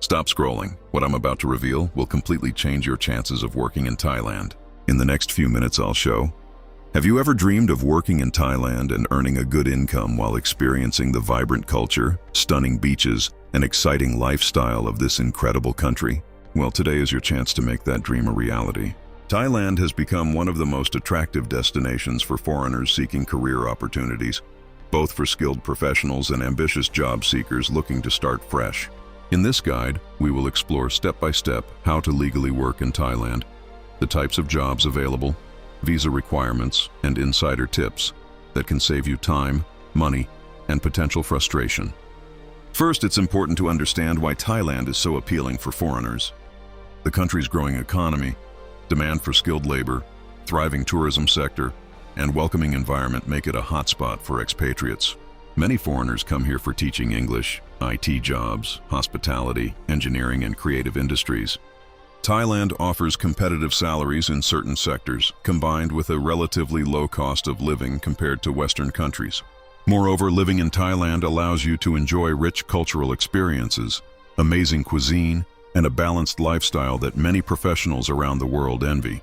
Stop scrolling. What I'm about to reveal will completely change your chances of working in Thailand. In the next few minutes I'll show. Have you ever dreamed of working in Thailand and earning a good income while experiencing the vibrant culture, stunning beaches, and exciting lifestyle of this incredible country? Well, today is your chance to make that dream a reality. Thailand has become one of the most attractive destinations for foreigners seeking career opportunities, both for skilled professionals and ambitious job seekers looking to start fresh. In this guide, we will explore step-by-step how to legally work in Thailand, the types of jobs available, visa requirements, and insider tips that can save you time, money, and potential frustration. First, it's important to understand why Thailand is so appealing for foreigners. The country's growing economy, demand for skilled labor, thriving tourism sector, and welcoming environment make it a hotspot for expatriates. Many foreigners come here for teaching English, IT jobs, hospitality, engineering, and creative industries. Thailand offers competitive salaries in certain sectors, combined with a relatively low cost of living compared to Western countries. Moreover, living in Thailand allows you to enjoy rich cultural experiences, amazing cuisine, and a balanced lifestyle that many professionals around the world envy.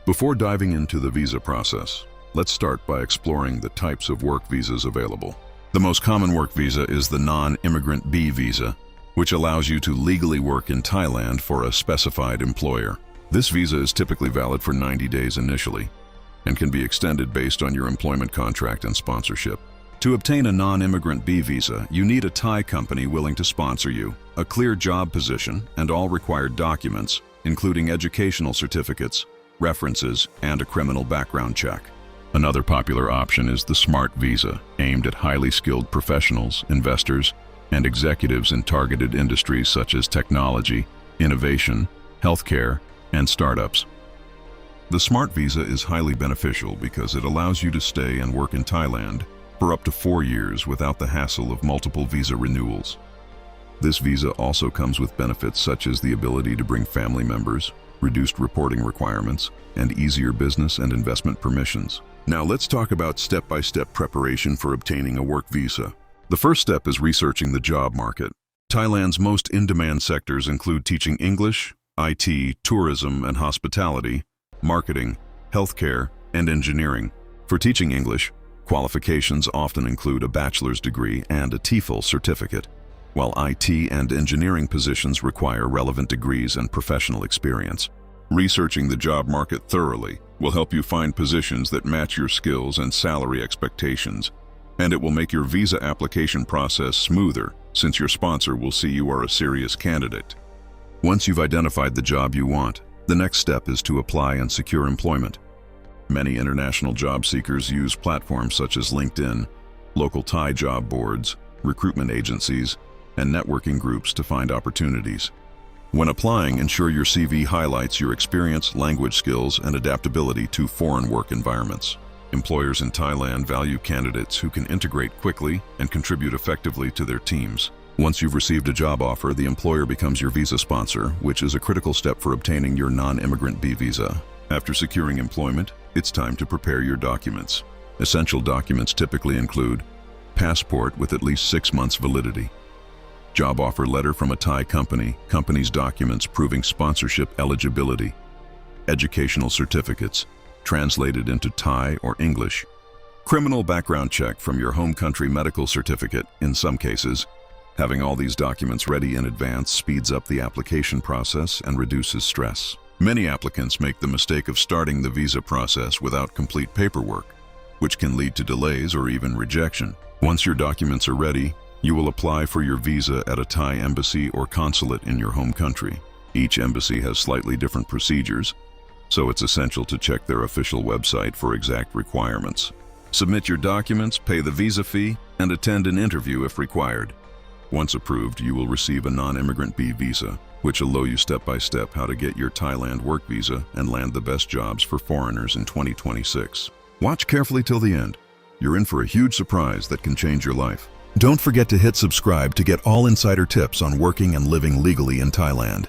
Before diving into the visa process, let's start by exploring the types of work visas available. The most common work visa is the non-immigrant B visa, which allows you to legally work in Thailand for a specified employer. This visa is typically valid for 90 days initially and can be extended based on your employment contract and sponsorship. To obtain a non-immigrant B visa, you need a Thai company willing to sponsor you, a clear job position, and all required documents, including educational certificates, references, and a criminal background check. Another popular option is the Smart Visa, aimed at highly skilled professionals, investors, and executives in targeted industries such as technology, innovation, healthcare, and startups. The Smart Visa is highly beneficial because it allows you to stay and work in Thailand for up to 4 years without the hassle of multiple visa renewals. This visa also comes with benefits such as the ability to bring family members, reduced reporting requirements, and easier business and investment permissions. Now let's talk about step-by-step preparation for obtaining a work visa. The first step is researching the job market. Thailand's most in-demand sectors include teaching English, IT, tourism and hospitality, marketing, healthcare, and engineering. For teaching English, qualifications often include a bachelor's degree and a TEFL certificate, while IT and engineering positions require relevant degrees and professional experience. Researching the job market thoroughly will help you find positions that match your skills and salary expectations, and it will make your visa application process smoother since your sponsor will see you are a serious candidate. Once you've identified the job you want, the next step is to apply and secure employment. Many international job seekers use platforms such as LinkedIn, local Thai job boards, recruitment agencies, and networking groups to find opportunities. When applying, ensure your CV highlights your experience, language skills, and adaptability to foreign work environments. Employers in Thailand value candidates who can integrate quickly and contribute effectively to their teams. Once you've received a job offer, the employer becomes your visa sponsor, which is a critical step for obtaining your non-immigrant B visa. After securing employment, it's time to prepare your documents. Essential documents typically include passport with at least 6 months validity, job offer letter from a Thai company, company's documents proving sponsorship eligibility, educational certificates, translated into Thai or English, criminal background check from your home country medical certificate. In some cases, having all these documents ready in advance speeds up the application process and reduces stress. Many applicants make the mistake of starting the visa process without complete paperwork, which can lead to delays or even rejection. Once your documents are ready, you will apply for your visa at a Thai embassy or consulate in your home country. Each embassy has slightly different procedures, so it's essential to check their official website for exact requirements. Submit your documents, pay the visa fee, and attend an interview if required. Once approved, you will receive a non-immigrant B visa, which will show you step-by-step how to get your Thailand work visa and land the best jobs for foreigners in 2026. Watch carefully till the end. You're in for a huge surprise that can change your life. Don't forget to hit subscribe to get all insider tips on working and living legally in Thailand.